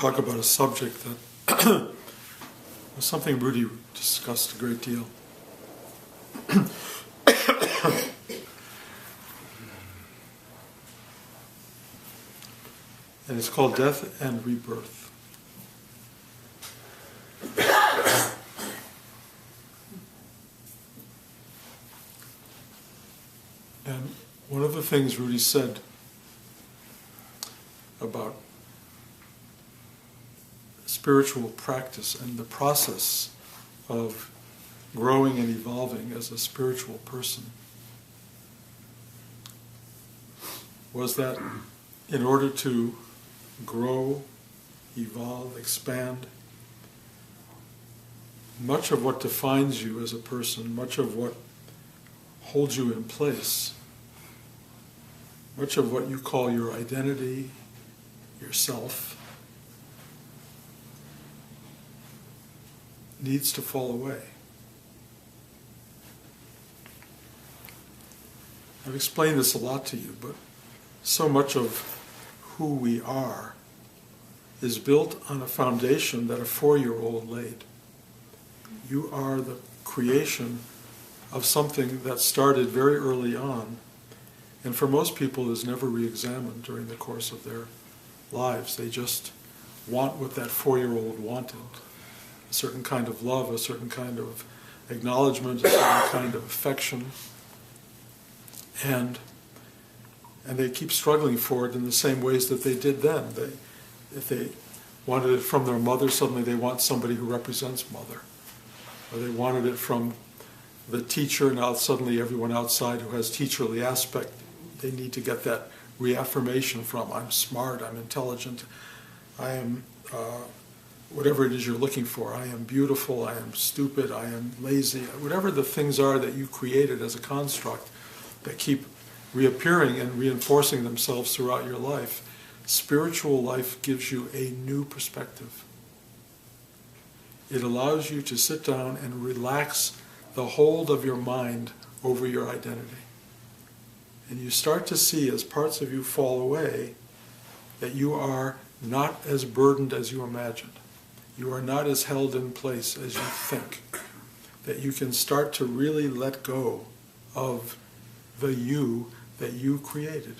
talk about a subject that was something Rudy discussed a great deal. And it's called Death and Rebirth. And one of the things Rudy said about spiritual practice and the process of growing and evolving as a spiritual person was that in order to grow, evolve, expand, much of what defines you as a person, much of what holds you in place, much of what you call your identity, yourself, needs to fall away. I've explained this a lot to you, but so much of who we are is built on a foundation that a 4-year-old laid. You are the creation of something that started very early on, and for most people is never re-examined during the course of their lives. They just want what that 4-year-old wanted. A certain kind of love, a certain kind of acknowledgement, a certain kind of affection. And they keep struggling for it in the same ways that they did then. If they wanted it from their mother, suddenly they want somebody who represents mother. Or they wanted it from the teacher, now suddenly everyone outside who has teacherly aspect, they need to get that reaffirmation from. I'm smart, I'm intelligent, I am whatever it is you're looking for. I am beautiful, I am stupid, I am lazy. Whatever the things are that you created as a construct that keep reappearing and reinforcing themselves throughout your life, spiritual life gives you a new perspective. It allows you to sit down and relax the hold of your mind over your identity. And you start to see, as parts of you fall away, that you are not as burdened as you imagined. You are not as held in place as you think. That you can start to really let go of the you that you created.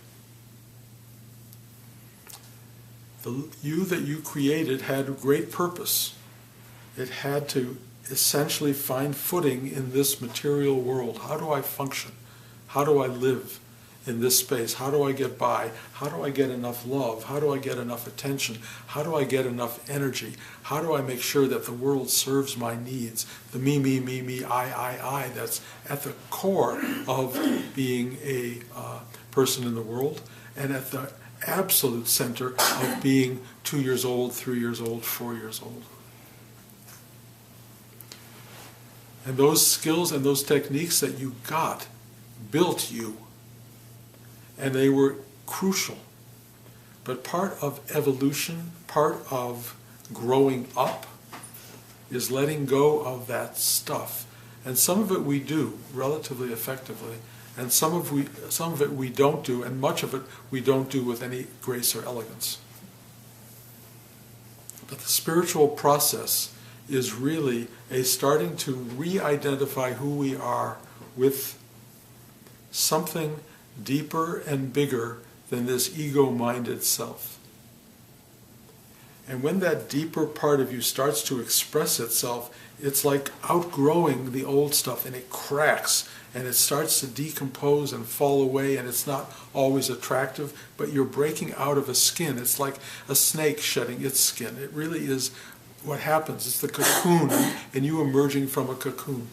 The you that you created had great purpose. It had to essentially find footing in this material world. How do I function? How do I live in this space? How do I get by? How do I get enough love? How do I get enough attention? How do I get enough energy? How do I make sure that the world serves my needs? The me, I, that's at the core of being a person in the world, and at the absolute center of being 2 years old, 3 years old, 4 years old. And those skills and those techniques that you got built you. And they were crucial. But part of evolution, part of growing up, is letting go of that stuff. And some of it we do relatively effectively, and some of it we don't do, and much of it we don't do with any grace or elegance. But the spiritual process is really a starting to re-identify who we are with something deeper and bigger than this ego-minded self. And when that deeper part of you starts to express itself, it's like outgrowing the old stuff, and it cracks, and it starts to decompose and fall away, and it's not always attractive, but you're breaking out of a skin. It's like a snake shedding its skin. It really is what happens. It's the cocoon, and you emerging from a cocoon.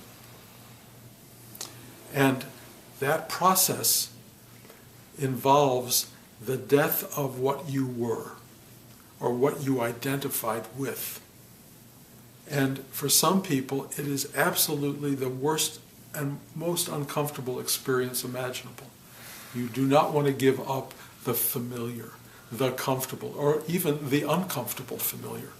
And that process involves the death of what you were, or what you identified with. And for some people, it is absolutely the worst and most uncomfortable experience imaginable. You do not want to give up the familiar, the comfortable, or even the uncomfortable familiar,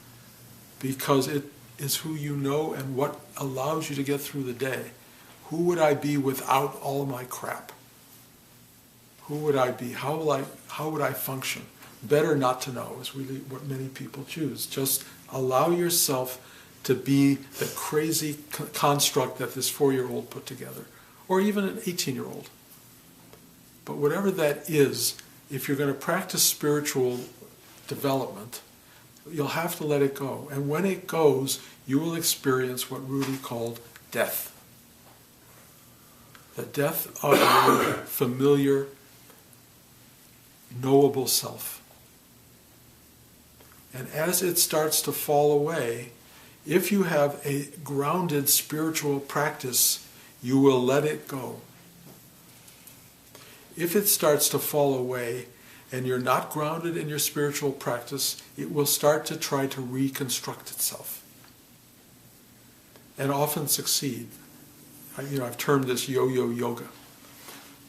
because it is who you know and what allows you to get through the day. Who would I be without all my crap? Who would I be? How would I function? better not to know is really what many people choose. Just allow yourself to be the crazy construct that this 4-year-old put together, or even an 18-year-old. But whatever that is, if you're going to practice spiritual development, you'll have to let it go. And when it goes, you will experience what Rudy called death. The death of your familiar, knowable self. And as it starts to fall away, if you have a grounded spiritual practice, you will let it go. If it starts to fall away and you're not grounded in your spiritual practice, it will start to try to reconstruct itself. And often succeed. I've termed this yo-yo yoga.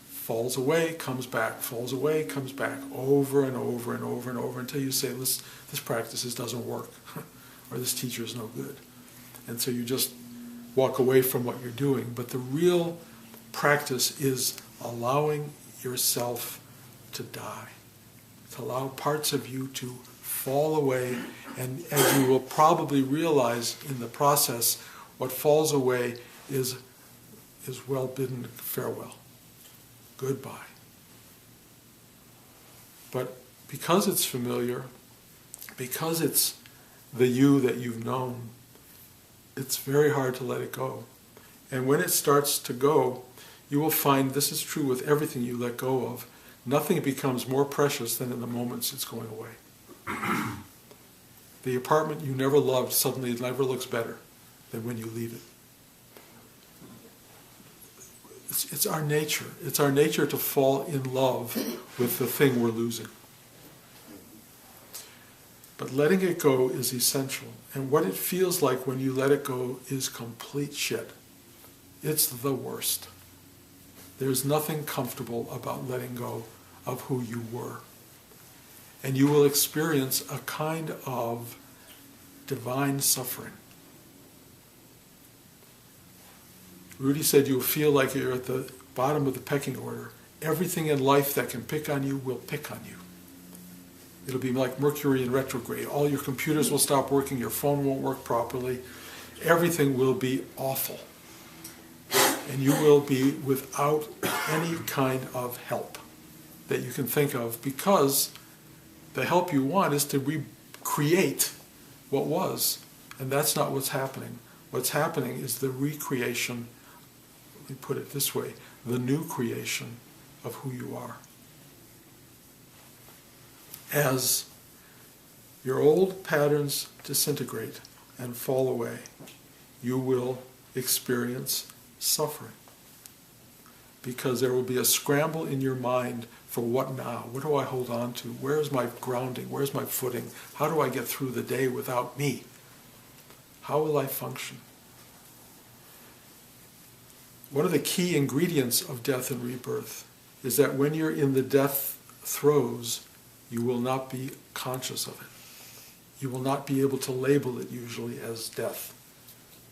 Falls away, comes back, falls away, comes back, over and over and over and over until you say, this practice doesn't work, or this teacher is no good. And so you just walk away from what you're doing. But the real practice is allowing yourself to die, to allow parts of you to fall away, and as you will probably realize in the process, what falls away is well bidden farewell. Goodbye. But because it's familiar, because it's the you that you've known, it's very hard to let it go. And when it starts to go, you will find this is true with everything you let go of. Nothing becomes more precious than in the moments it's going away. The apartment you never loved suddenly never looks better than when you leave it. It's our nature. It's our nature to fall in love with the thing we're losing. But letting it go is essential. And what it feels like when you let it go is complete shit. It's the worst. There's nothing comfortable about letting go of who you were. And you will experience a kind of divine suffering. Rudy said you'll feel like you're at the bottom of the pecking order. Everything in life that can pick on you will pick on you. It'll be like Mercury in retrograde. All your computers will stop working, your phone won't work properly. Everything will be awful. And you will be without any kind of help that you can think of, because the help you want is to recreate what was. And that's not what's happening. What's happening is the recreation, let me put it this way, the new creation of who you are. As your old patterns disintegrate and fall away, you will experience suffering. Because there will be a scramble in your mind for what now? What do I hold on to? Where's my grounding? Where's my footing? How do I get through the day without me? How will I function? One of the key ingredients of death and rebirth is that when you're in the death throes, you will not be conscious of it. You will not be able to label it usually as death.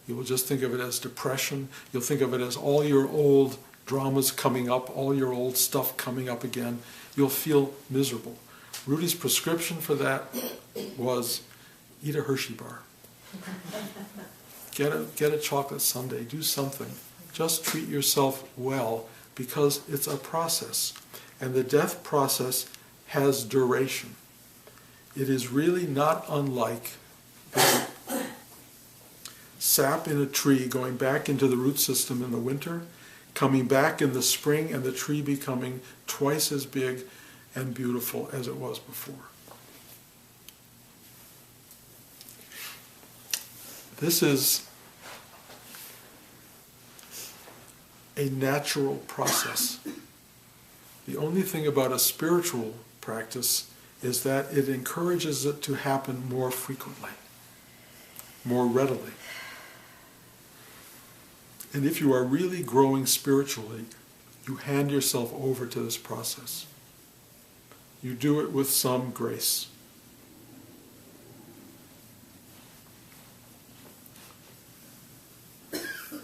You will just think of it as depression. You'll think of it as all your old dramas coming up, all your old stuff coming up again. You'll feel miserable. Rudy's prescription for that was eat a Hershey bar. Get a chocolate sundae. Do something. Just treat yourself well, because it's a process. And the death process has duration. It is really not unlike the sap in a tree going back into the root system in the winter, coming back in the spring, and the tree becoming twice as big and beautiful as it was before. This is a natural process. The only thing about a spiritual practice is that it encourages it to happen more frequently, more readily. And if you are really growing spiritually, you hand yourself over to this process. You do it with some grace.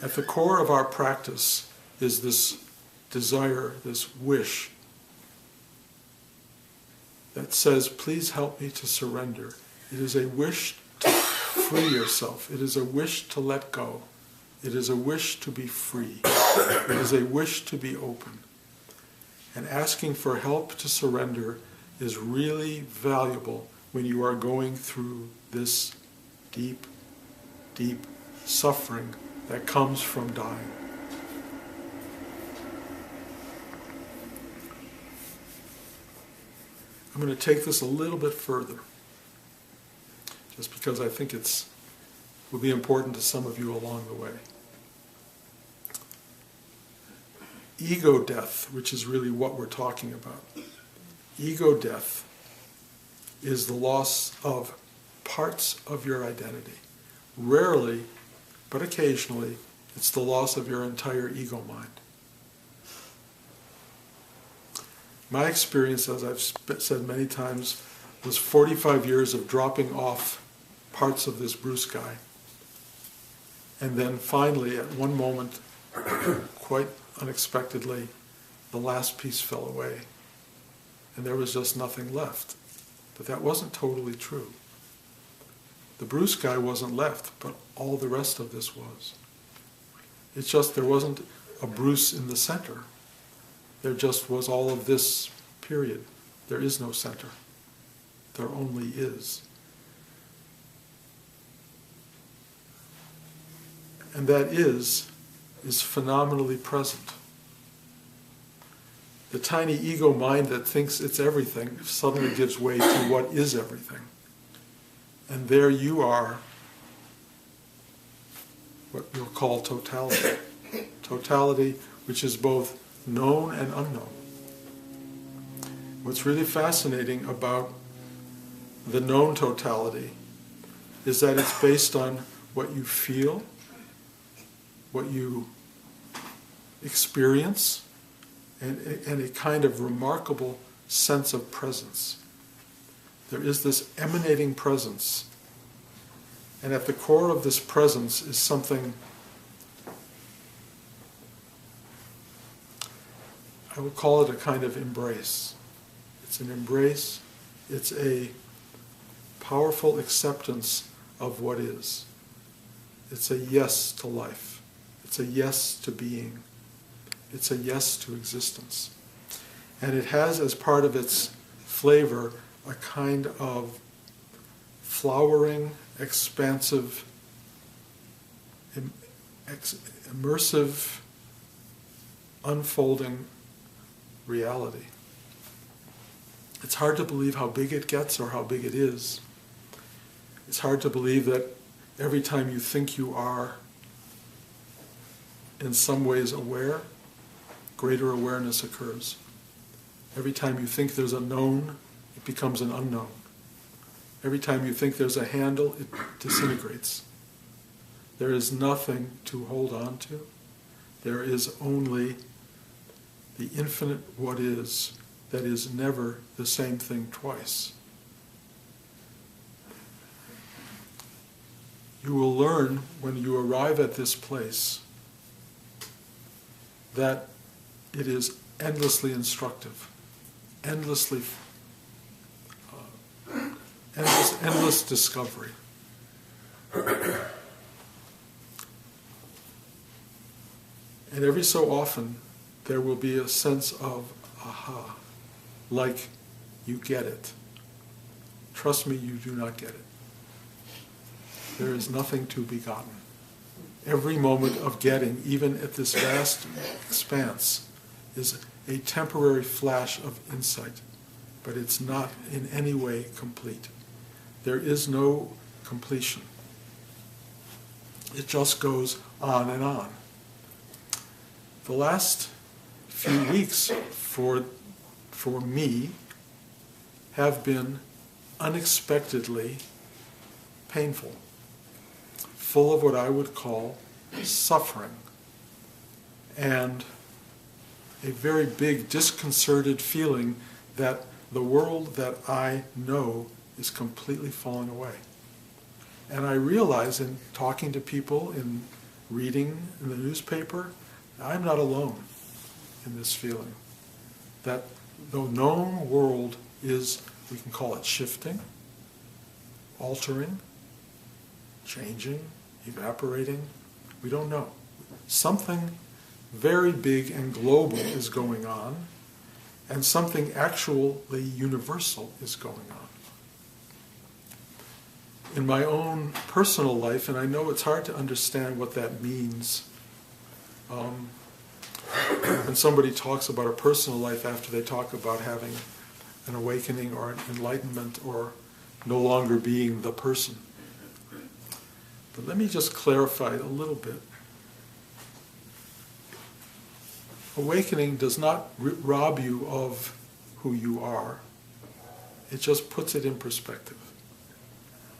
At the core of our practice is this desire, this wish that says, please help me to surrender. It is a wish to free yourself. It is a wish to let go. It is a wish to be free. It is a wish to be open. And asking for help to surrender is really valuable when you are going through this deep, deep suffering that comes from dying. I'm going to take this a little bit further, just because I think it will be important to some of you along the way. Ego death, which is really what we're talking about. Ego death is the loss of parts of your identity. Rarely, but occasionally, it's the loss of your entire ego mind. My experience, as I've said many times, was 45 years of dropping off parts of this Bruce guy. And then finally, at one moment, quite unexpectedly, the last piece fell away. And there was just nothing left. But that wasn't totally true. The Bruce guy wasn't left, but all the rest of this was. It's just there wasn't a Bruce in the center. There just was all of this, period. There is no center. There only is. And that is phenomenally present. The tiny ego mind that thinks it's everything suddenly gives way to what is everything. And there you are, what we'll call totality. Totality, which is both known and unknown. What's really fascinating about the known totality is that it's based on what you feel, what you experience, and a kind of remarkable sense of presence. There is this emanating presence, and at the core of this presence is something, I would call it a kind of embrace. It's an embrace, it's a powerful acceptance of what is. It's a yes to life. It's a yes to being. It's a yes to existence. And it has as part of its flavor a kind of flowering, expansive, immersive, unfolding reality. It's hard to believe how big it gets or how big it is. It's hard to believe that every time you think you are in some ways aware, greater awareness occurs. Every time you think there's a known, it becomes an unknown. Every time you think there's a handle, it disintegrates. There is nothing to hold on to. There is only the infinite what is that is never the same thing twice. You will learn when you arrive at this place that it is endlessly instructive, endless discovery. And every so often, there will be a sense of aha, like you get it. Trust me, you do not get it. There is nothing to be gotten. Every moment of getting, even at this vast expanse, is a temporary flash of insight, but it's not in any way complete. There is no completion. It just goes on and on. The last few weeks for me have been unexpectedly painful, full of what I would call suffering, and a very big disconcerted feeling that the world that I know is completely falling away. And I realize in talking to people, in reading in the newspaper, I'm not alone in this feeling, that the known world is We can call it shifting, altering, changing, evaporating. We don't know. Something very big and global is going on, and something actually universal is going on. In my own personal life, and I know it's hard to understand what that means, when somebody talks about a personal life after they talk about having an awakening or an enlightenment or no longer being the person. But let me just clarify a little bit. Awakening does not rob you of who you are. It just puts it in perspective.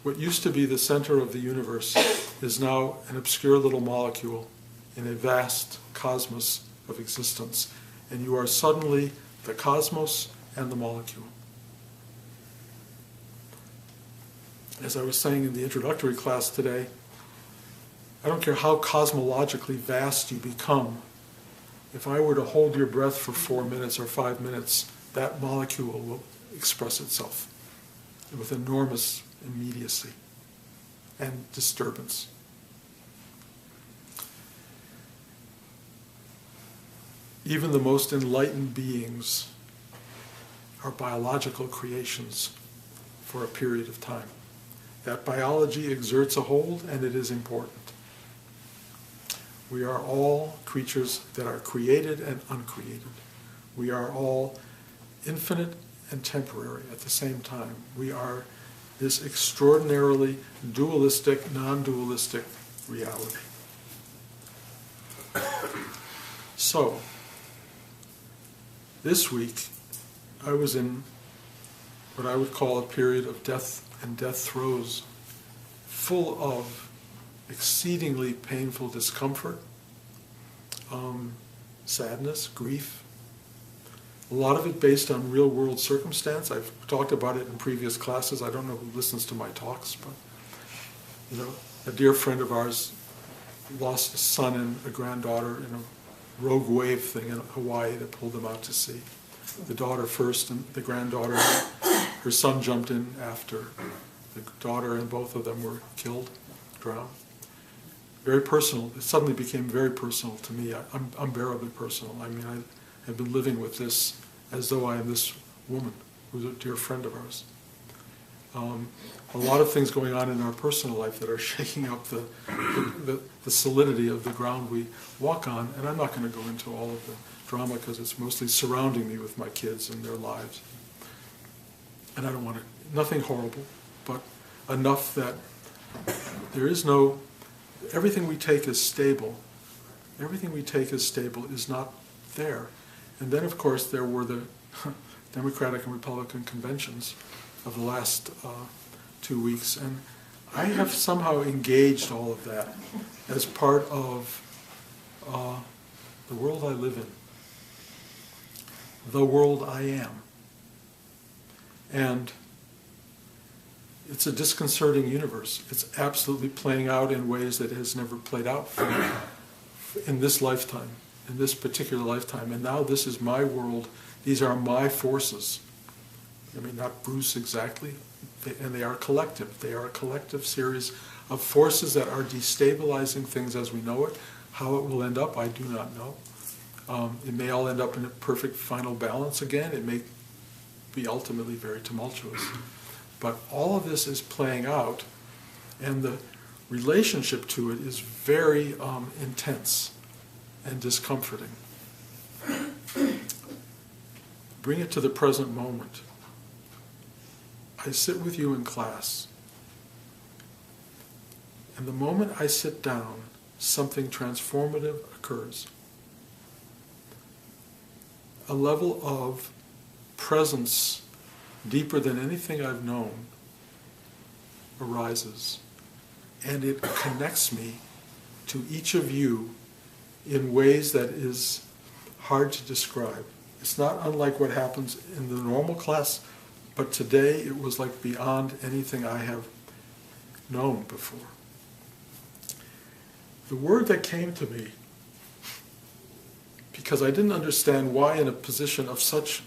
What used to be the center of the universe is now an obscure little molecule in a vast cosmos of existence. And you are suddenly the cosmos and the molecule. As I was saying in the introductory class today, I don't care how cosmologically vast you become. If I were to hold your breath for 4 minutes or 5 minutes, that molecule will express itself with enormous immediacy and disturbance. Even the most enlightened beings are biological creations for a period of time. That biology exerts a hold, and it is important. We are all creatures that are created and uncreated. We are all infinite and temporary at the same time. We are this extraordinarily dualistic, non-dualistic reality. So, this week, I was in what I would call a period of death and death throes, full of exceedingly painful discomfort, sadness, grief. A lot of it based on real-world circumstance. I've talked about it in previous classes. I don't know who listens to my talks, but a dear friend of ours lost a son and a granddaughter in a rogue wave thing in Hawaii that pulled them out to sea. The daughter first, and the granddaughter, her son jumped in after. The daughter and both of them were killed, drowned. Very personal. It suddenly became very personal to me, unbearably personal. I mean, I have been living with this as though I am this woman who's a dear friend of ours. A lot of things going on in our personal life that are shaking up the solidity of the ground we walk on, and I'm not going to go into all of the drama because it's mostly surrounding me with my kids and their lives. And I don't want to, nothing horrible, but enough that there is no, everything we take as stable, everything we take as stable is not there. And then, of course, there were the Democratic and Republican conventions of the last 2 weeks, and I have somehow engaged all of that as part of the world I live in, the world I am. And it's a disconcerting universe. It's absolutely playing out in ways that it has never played out for me in this lifetime, in this particular lifetime. And now this is my world. These are my forces. I mean, not Bruce exactly, and they are collective. They are a collective series of forces that are destabilizing things as we know it. How it will end up, I do not know. It may all end up in a perfect final balance again. It may be ultimately very tumultuous. But all of this is playing out, and the relationship to it is very intense and discomforting. Bring it to the present moment. I sit with you in class, and the moment I sit down, something transformative occurs. A level of presence deeper than anything I've known arises, and it connects me to each of you in ways that is hard to describe. It's not unlike what happens in the normal class, but today it was like beyond anything I have known before. The word that came to me, because I didn't understand why in a position of such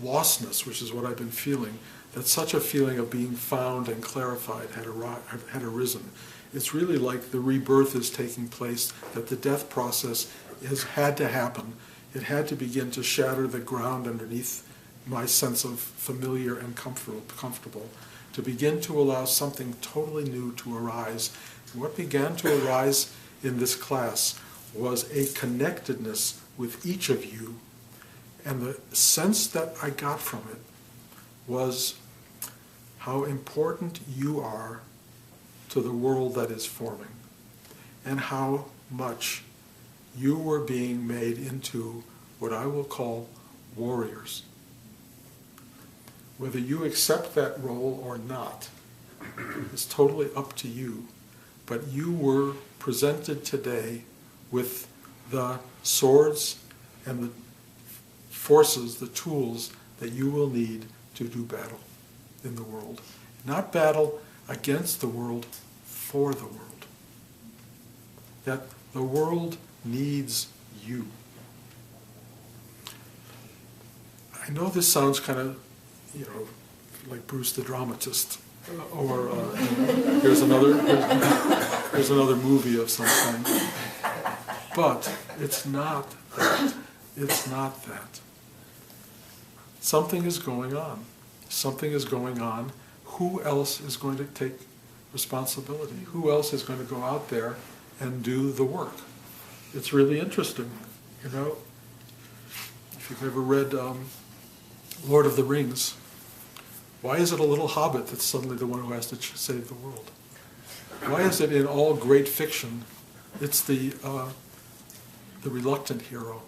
lostness, which is what I've been feeling, that such a feeling of being found and clarified had arisen. It's really like the rebirth is taking place, that the death process has had to happen. It had to begin to shatter the ground underneath my sense of familiar and comfortable, to begin to allow something totally new to arise. What began to arise in this class was a connectedness with each of you, and the sense that I got from it was how important you are to the world that is forming, and how much you were being made into what I will call warriors. Whether you accept that role or not is totally up to you, but you were presented today with the swords and the forces, the tools that you will need to do battle in the world. Not battle against the world, for the world. That the world needs you. I know this sounds kind of, like Bruce the dramatist, or here's another movie of some kind. But it's not that. It's not that. Something is going on. Something is going on. Who else is going to take responsibility? Who else is going to go out there and do the work? It's really interesting, If you've ever read Lord of the Rings, why is it a little hobbit that's suddenly the one who has to save the world? Why is it in all great fiction, it's the reluctant hero?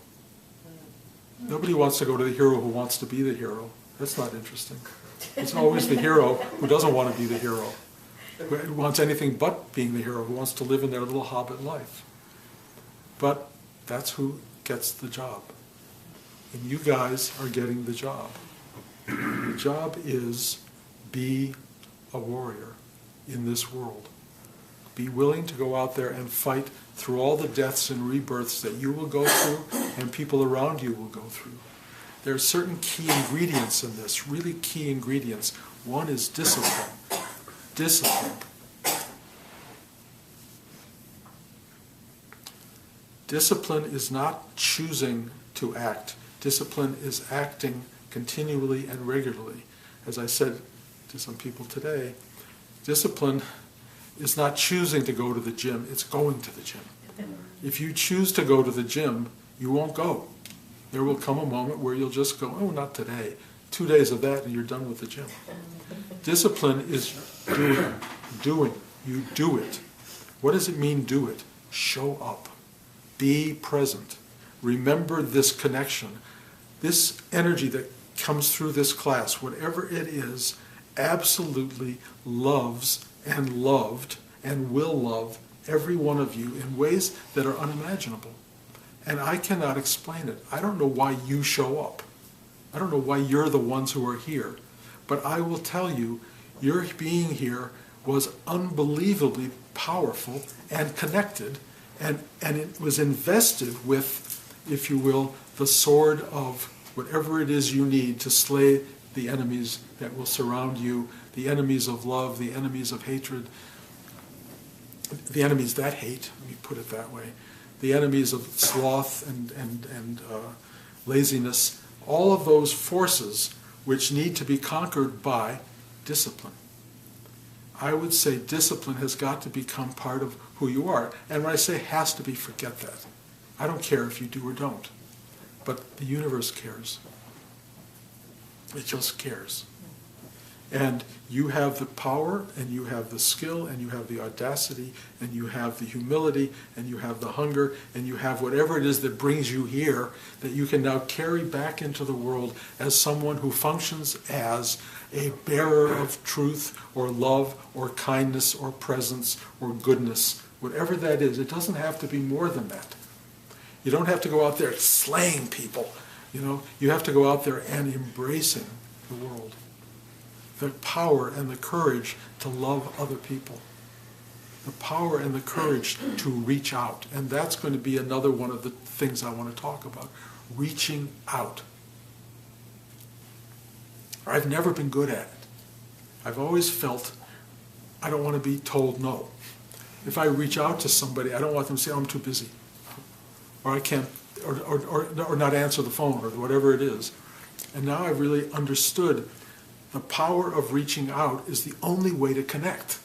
Nobody wants to go to the hero who wants to be the hero. That's not interesting. It's always the hero who doesn't want to be the hero, who wants anything but being the hero, who wants to live in their little hobbit life. But that's who gets the job. And you guys are getting the job. The job is be a warrior in this world. Be willing to go out there and fight through all the deaths and rebirths that you will go through and people around you will go through. There are certain key ingredients in this, really key ingredients. One is discipline. Discipline. Discipline is not choosing to act. Discipline is acting continually and regularly. As I said to some people today, discipline is not choosing to go to the gym, it's going to the gym. If you choose to go to the gym, you won't go. There will come a moment where you'll just go, oh, not today. 2 days of that and you're done with the gym. Discipline is doing. You do it. What does it mean, do it? Show up. Be present. Remember this connection. This energy that comes through this class, whatever it is, absolutely loves and loved and will love every one of you in ways that are unimaginable. And I cannot explain it. I don't know why you show up. I don't know why you're the ones who are here. But I will tell you, your being here was unbelievably powerful and connected, and it was invested with, if you will, the sword of whatever it is you need to slay the enemies that will surround you, the enemies of love, the enemies of hatred, the enemies that hate, let me put it that way, the enemies of sloth and laziness, all of those forces which need to be conquered by discipline. I would say discipline has got to become part of who you are. And when I say has to be, forget that. I don't care if you do or don't. But the universe cares. It just cares. And you have the power, and you have the skill, and you have the audacity, and you have the humility, and you have the hunger, and you have whatever it is that brings you here that you can now carry back into the world as someone who functions as a bearer of truth or love or kindness or presence or goodness. Whatever that is, it doesn't have to be more than that. You don't have to go out there slaying people. You have to go out there and embracing the world. The power and the courage to love other people. The power and the courage to reach out. And that's going to be another one of the things I want to talk about. Reaching out. or I've never been good at it. I've always felt I don't want to be told no. If I reach out to somebody, I don't want them to say, oh, I'm too busy, or I can't, or not answer the phone, or whatever it is. And now I've really understood the power of reaching out is the only way to connect.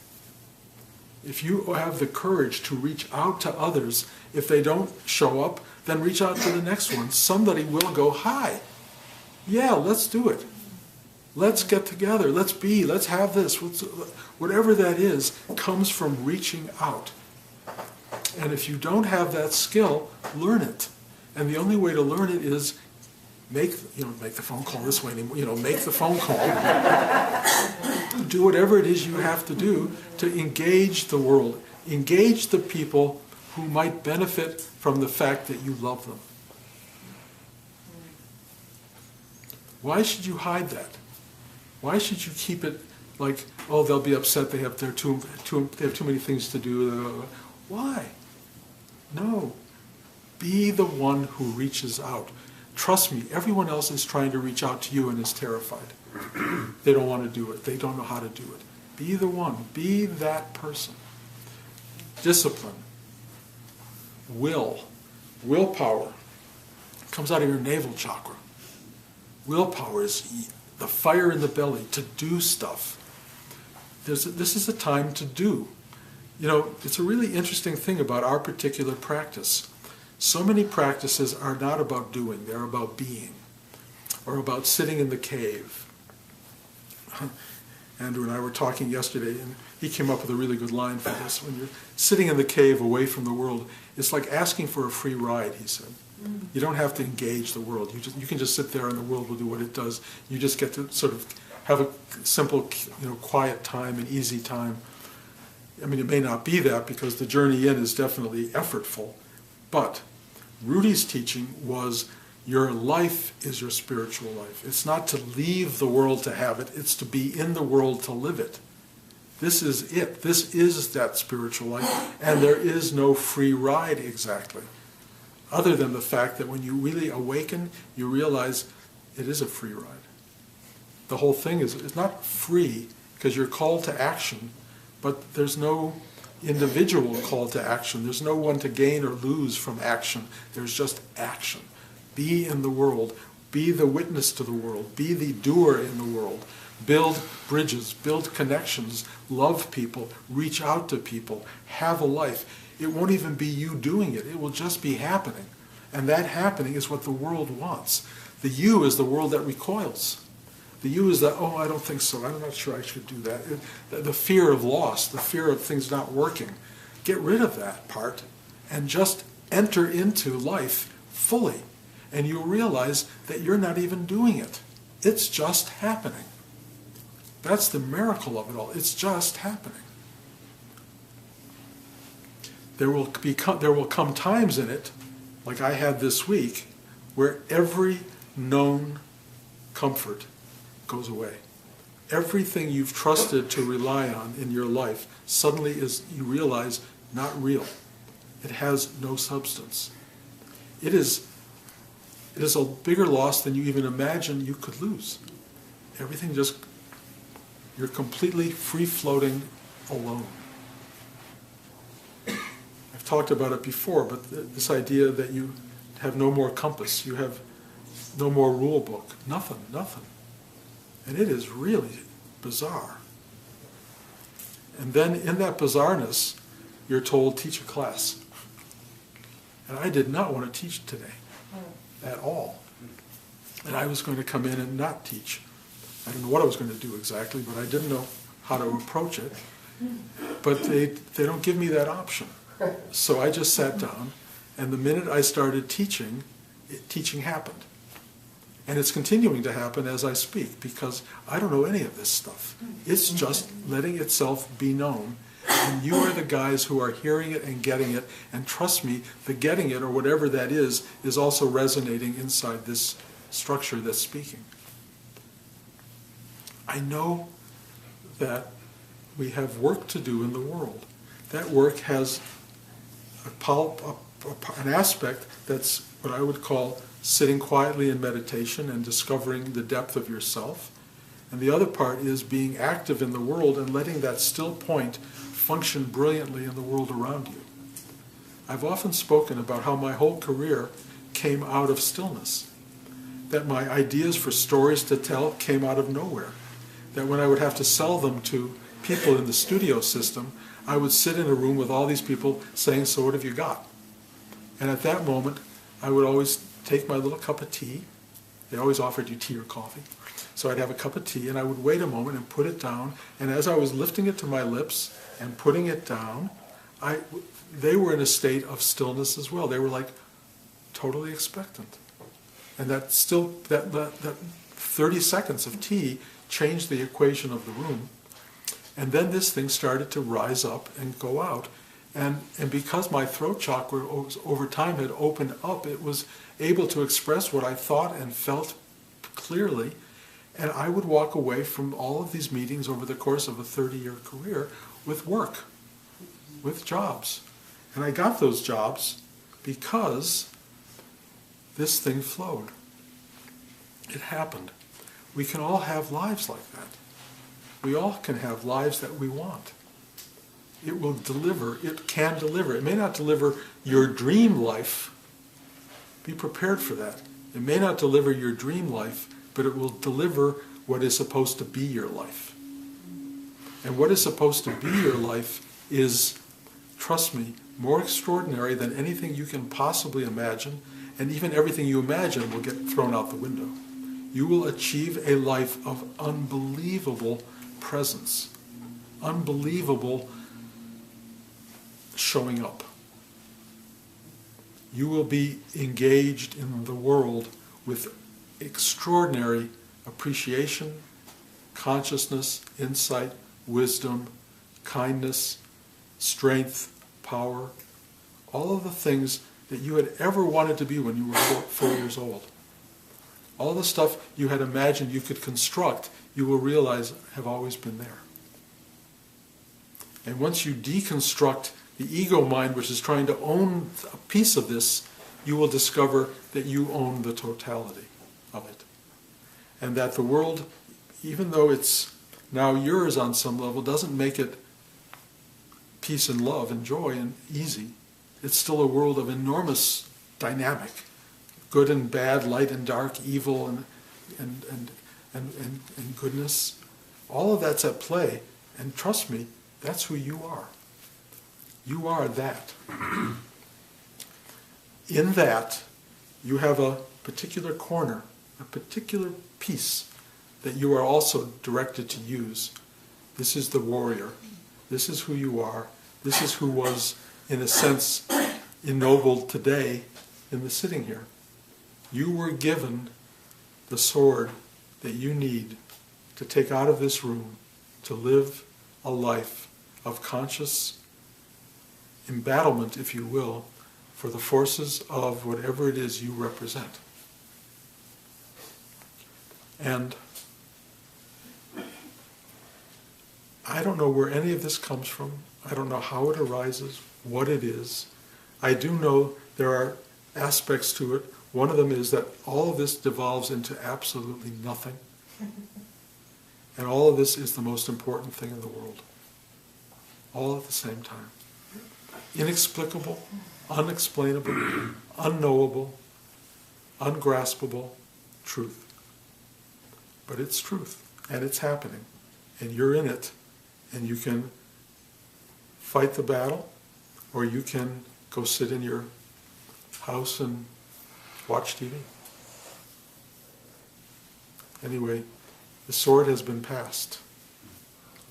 If you have the courage to reach out to others, if they don't show up, then reach out to the next one. Somebody will go, hi, yeah, let's do it. Let's get together, let's have this. Whatever that is comes from reaching out. And if you don't have that skill, learn it. And the only way to learn it is make the phone call this way, make the phone call. Do whatever it is you have to do to engage the world. Engage the people who might benefit from the fact that you love them. Why should you hide that? Why should you keep it like, oh, they'll be upset, they have too many things to do. Why? No. Be the one who reaches out. Trust me, everyone else is trying to reach out to you and is terrified. They don't want to do it. They don't know how to do it. Be the one. Be that person. Discipline. Willpower comes out of your navel chakra. Willpower is the fire in the belly to do stuff. This is a time to do. It's a really interesting thing about our particular practice. So many practices are not about doing, they're about being, or about sitting in the cave. Andrew and I were talking yesterday, and he came up with a really good line for this. When you're sitting in the cave away from the world, it's like asking for a free ride, he said. You don't have to engage the world. You can just sit there and the world will do what it does. You just get to sort of have a simple, quiet time, an easy time. I mean, it may not be that because the journey in is definitely effortful, but Rudy's teaching was your life is your spiritual life. It's not to leave the world to have it, it's to be in the world to live it. This is it. This is that spiritual life, and there is no free ride exactly. Other than the fact that when you really awaken, you realize it is a free ride. The whole thing it's not free because you're called to action, but there's no individual call to action. There's no one to gain or lose from action. There's just action. Be in the world. Be the witness to the world. Be the doer in the world. Build bridges. Build connections. Love people. Reach out to people. Have a life. It won't even be you doing it. It will just be happening. And that happening is what the world wants. The you is the world that recoils. The you is that, oh, I don't think so. I'm not sure I should do that. The fear of loss, the fear of things not working. Get rid of that part and just enter into life fully. And you'll realize that you're not even doing it. It's just happening. That's the miracle of it all. It's just happening. There will come times in it, like I had this week, where every known comfort goes away. Everything you've trusted to rely on in your life suddenly is, you realize, not real. It has no substance. It is a bigger loss than you even imagine you could lose. Everything just, you're completely free-floating alone. I've talked about it before, but this idea that you have no more compass, you have no more rule book, nothing. And it is really bizarre. And then in that bizarreness, you're told, teach a class. And I did not want to teach today at all. And I was going to come in and not teach. I didn't know what I was going to do exactly, but I didn't know how to approach it. But they don't give me that option. So I just sat down, and the minute I started teaching, teaching happened. And it's continuing to happen as I speak, because I don't know any of this stuff. It's just letting itself be known. And you are the guys who are hearing it and getting it. And trust me, the getting it, or whatever that is also resonating inside this structure that's speaking. I know that we have work to do in the world. That work has an aspect that's what I would call sitting quietly in meditation and discovering the depth of yourself. And the other part is being active in the world and letting that still point function brilliantly in the world around you. I've often spoken about how my whole career came out of stillness. That my ideas for stories to tell came out of nowhere. That when I would have to sell them to people in the studio system, I would sit in a room with all these people saying, "So what have you got?" And at that moment, I would always take my little cup of tea. They always offered you tea or coffee. So I'd have a cup of tea, and I would wait a moment and put it down. And as I was lifting it to my lips and putting it down, they were in a state of stillness as well. They were like totally expectant. And that 30 seconds of tea changed the equation of the room. And then this thing started to rise up and go out. And because my throat chakra over time had opened up, it was able to express what I thought and felt clearly. And I would walk away from all of these meetings over the course of a 30-year career with work, with jobs. And I got those jobs because this thing flowed. It happened. We can all have lives like that. We all can have lives that we want. It will deliver. It can deliver. It may not deliver your dream life. Be prepared for that. It may not deliver your dream life, but it will deliver what is supposed to be your life. And what is supposed to be your life is, trust me, more extraordinary than anything you can possibly imagine, and even everything you imagine will get thrown out the window. You will achieve a life of unbelievable presence, unbelievable showing up. You will be engaged in the world with extraordinary appreciation, consciousness, insight, wisdom, kindness, strength, power, all of the things that you had ever wanted to be when you were 4 years old. All the stuff you had imagined you could construct, you will realize have always been there. And once you deconstruct the ego mind, which is trying to own a piece of this, you will discover that you own the totality of it. And that the world, even though it's now yours on some level, doesn't make it peace and love and joy and easy. It's still a world of enormous dynamic. Good and bad, light and dark, evil and goodness. All of that's at play. And trust me, that's who you are. You are that. In that, you have a particular corner, a particular piece that you are also directed to use. This is the warrior. This is who you are. This is who was, in a sense, ennobled today in the sitting here. You were given the sword that you need to take out of this room to live a life of conscious embattlement, if you will, for the forces of whatever it is you represent. And I don't know where any of this comes from. I don't know how it arises, what it is. I do know there are aspects to it. One of them is that all of this devolves into absolutely nothing. And all of this is the most important thing in the world. All at the same time. Inexplicable, unexplainable, unknowable, ungraspable truth. But it's truth, and it's happening. And you're in it, and you can fight the battle, or you can go sit in your house and watch TV. Anyway, the sword has been passed.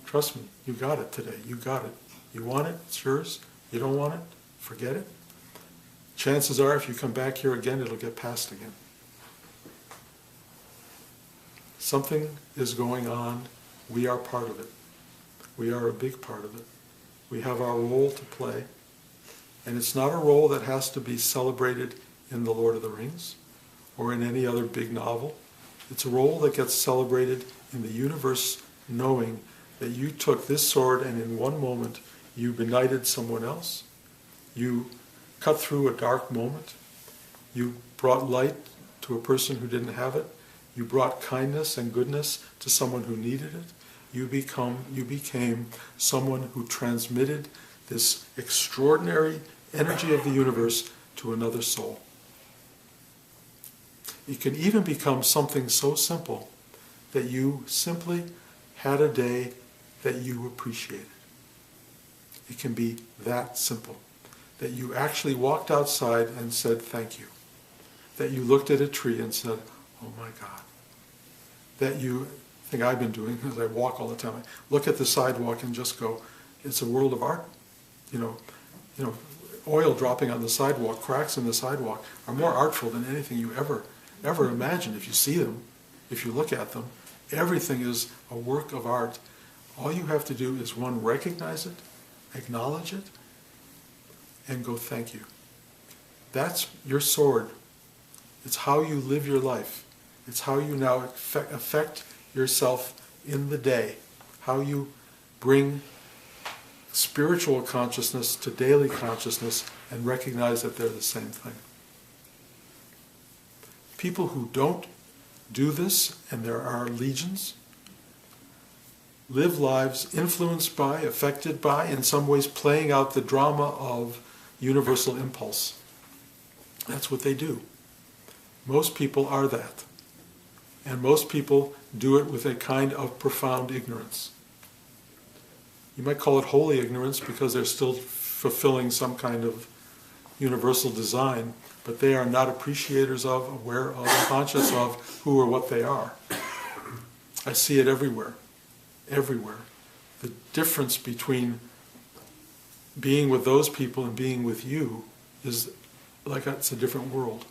Trust me, you got it today. You got it. You want it, it's yours. You don't want it, forget it. Chances are, if you come back here again, it'll get passed again. Something is going on. We are part of it. We are a big part of it. We have our role to play. And it's not a role that has to be celebrated in The Lord of the Rings or in any other big novel. It's a role that gets celebrated in the universe, knowing that you took this sword and in one moment you benighted someone else. You cut through a dark moment. You brought light to a person who didn't have it. You brought kindness and goodness to someone who needed it. You became someone who transmitted this extraordinary energy of the universe to another soul. It can even become something so simple that you simply had a day that you appreciated. It can be that simple. That you actually walked outside and said thank you. That you looked at a tree and said, oh my God. That you, the thing I've been doing is I walk all the time. I look at the sidewalk and just go, it's a world of art. You know, oil dropping on the sidewalk, cracks in the sidewalk are more artful than anything you ever imagined. If you see them, if you look at them, everything is a work of art. All you have to do is, one, recognize it, acknowledge it, and go thank you. That's your sword. It's how you live your life. It's how you now affect yourself in the day. How you bring spiritual consciousness to daily consciousness and recognize that they're the same thing. People who don't do this, and there are legions, live lives influenced by, affected by, in some ways playing out the drama of universal impulse. That's what they do. Most people are that. And most people do it with a kind of profound ignorance. You might call it holy ignorance because they're still fulfilling some kind of universal design, but they are not appreciators of, aware of, conscious of who or what they are. I see it everywhere. Everywhere. The difference between being with those people and being with you is like it's a different world.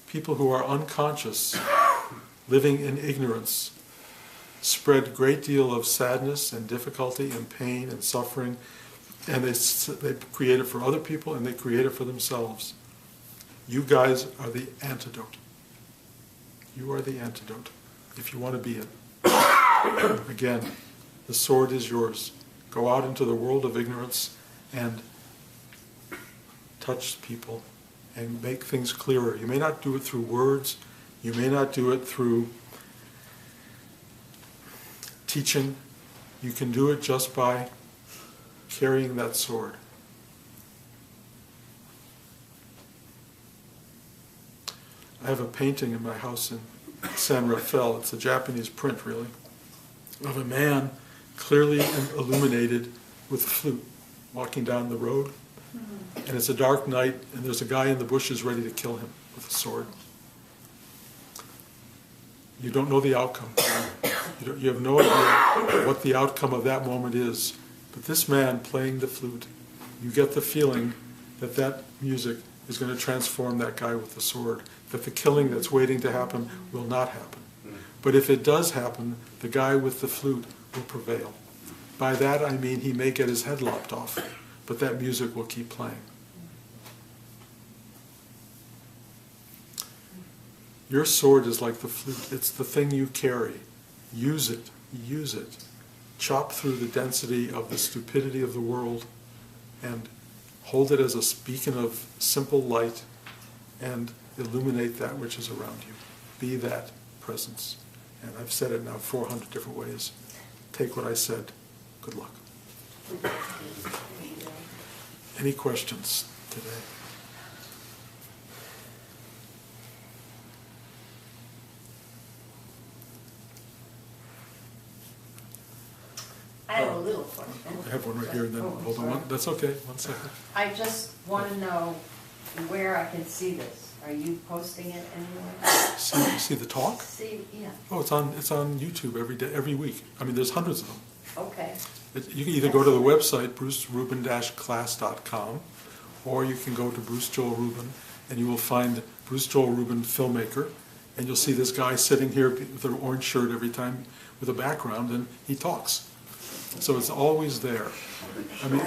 People who are unconscious, living in ignorance, spread a great deal of sadness and difficulty and pain and suffering, and they create it for other people and they create it for themselves. You guys are the antidote. You are the antidote, if you want to be it. Again, the sword is yours. Go out into the world of ignorance and touch people and make things clearer. You may not do it through words. You may not do it through teaching. You can do it just by carrying that sword. I have a painting in my house in San Rafael. It's a Japanese print, really, of a man clearly illuminated with a flute walking down the road. And it's a dark night, and there's a guy in the bushes ready to kill him with a sword. You don't know the outcome. You have no idea what the outcome of that moment is. But this man playing the flute, you get the feeling that that music is going to transform that guy with the sword, that the killing that's waiting to happen will not happen. But if it does happen, the guy with the flute will prevail. By that I mean he may get his head lopped off, but that music will keep playing. Your sword is like the flute. It's the thing you carry. Use it. Use it. Chop through the density of the stupidity of the world and hold it as a beacon of simple light and illuminate that which is around you. Be that presence. And I've said it now 400 different ways. Take what I said. Good luck. Any questions today? I have a little question. I have one right here, and then hold on. That's okay. 1 second. I just want to know where I can see this. Are you posting it anywhere? See the talk? Yeah. Oh, it's on YouTube every day, every week. I mean, there's hundreds of them. Okay. You can either go to the website, brucerubin-class.com, or you can go to Bruce Joel Rubin, and you will find Bruce Joel Rubin, filmmaker, and you'll see this guy sitting here with an orange shirt every time with a background, and he talks. So it's always there. I mean,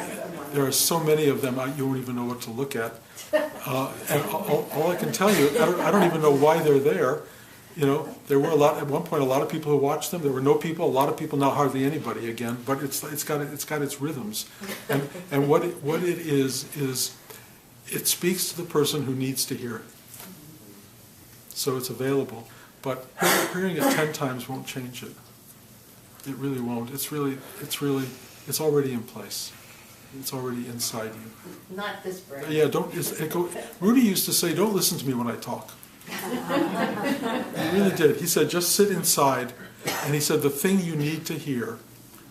there are so many of them, you won't even know what to look at. And all I can tell you, I don't even know why they're there. You know, there were at one point, a lot of people who watched them. There were no people. A lot of people, now hardly anybody again. But it's got its rhythms, and what it is it speaks to the person who needs to hear it. So it's available. But hearing it 10 times won't change it. It really won't. It's already in place. It's already inside you. Not this brain. Yeah, Rudy used to say, don't listen to me when I talk. He really did. He said, just sit inside. And he said, the thing you need to hear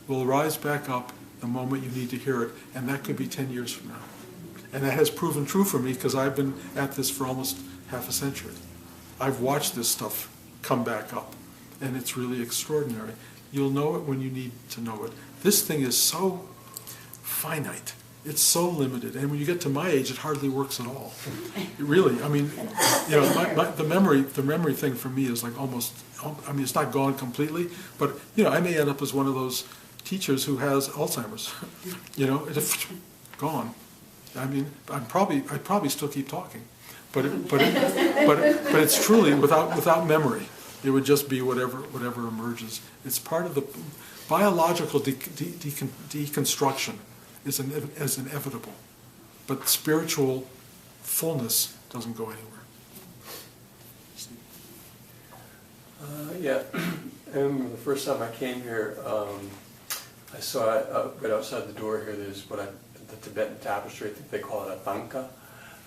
will rise back up the moment you need to hear it. And that could be 10 years from now. And that has proven true for me because I've been at this for almost half a century. I've watched this stuff come back up. And it's really extraordinary. You'll know it when you need to know it. This thing is so finite. It's so limited. And when you get to my age, it hardly works at all. It really, I mean, you know, the memory thing for me is like almost, I mean, it's not gone completely, but, you know, I may end up as one of those teachers who has Alzheimer's. You know, it's gone. I mean, I'd probably still keep talking, but it's truly without memory. It would just be whatever emerges. It's part of the biological deconstruction is inevitable, but spiritual fullness doesn't go anywhere. Yeah, I remember the first time I came here, I saw it right outside the door here. There's the Tibetan tapestry. I think they call it a tanka,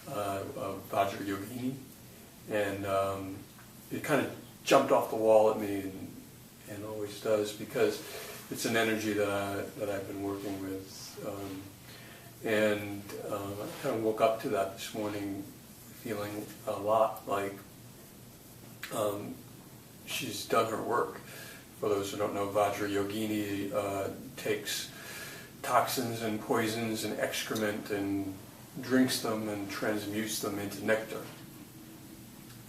of Vajrayogini, and it kind of jumped off the wall at me, and always does, because it's an energy that I've been working with, and I kind of woke up to that this morning, feeling a lot like she's done her work. For those who don't know, Vajrayogini takes toxins and poisons and excrement and drinks them and transmutes them into nectar.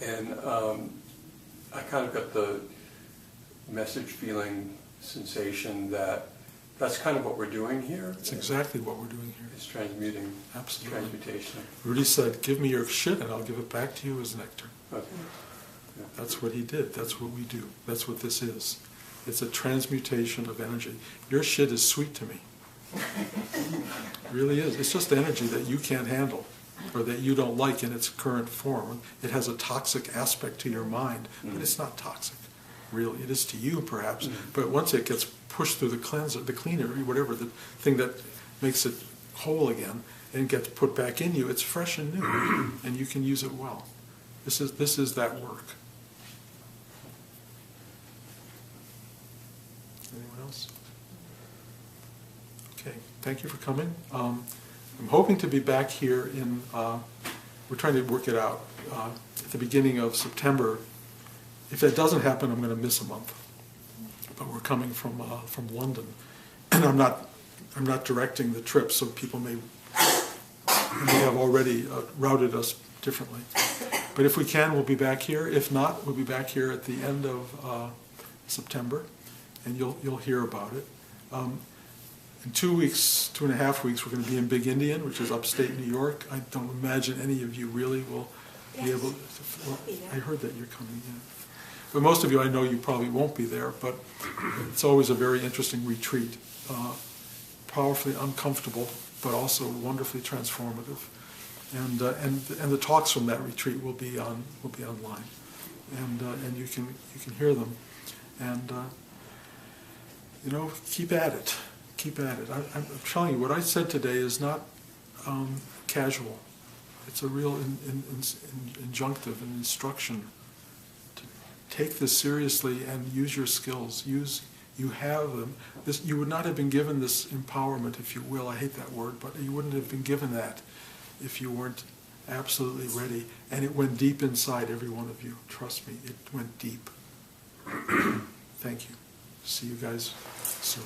And I kind of got the message, feeling, sensation that that's kind of what we're doing here. It's exactly what we're doing here. It's transmuting. Absolutely. Transmutation. Rudy said, give me your shit and I'll give it back to you as nectar. Okay. Yeah. That's what he did. That's what we do. That's what this is. It's a transmutation of energy. Your shit is sweet to me. It really is. It's just energy that you can't handle or that you don't like in its current form. It has a toxic aspect to your mind, but it's not toxic. Really, it is to you perhaps, but once it gets pushed through the cleanser, the cleaner, whatever, the thing that makes it whole again, and gets put back in you, it's fresh and new, and you can use it well. This is that work. Anyone else? Okay, thank you for coming. I'm hoping to be back here in, we're trying to work it out, at the beginning of September. If that doesn't happen, I'm going to miss a month. But we're coming from London, and I'm not directing the trip, so people may have already routed us differently. But if we can, we'll be back here. If not, we'll be back here at the end of September, and you'll hear about it. In 2 weeks, 2.5 weeks, we're going to be in Big Indian, which is upstate New York. I don't imagine any of you really will be able to. Well, I heard that you're coming in. But most of you, I know you probably won't be there, but it's always a very interesting retreat. Powerfully uncomfortable, but also wonderfully transformative. And the talks from that retreat will be online, and you can hear them. And keep at it. Keep at it. I'm telling you, what I said today is not casual. It's a real injunctive and instruction. Take this seriously and use your skills. You have them. You would not have been given this empowerment, if you will. I hate that word, but you wouldn't have been given that if you weren't absolutely ready. And it went deep inside every one of you. Trust me, it went deep. Thank you. See you guys soon.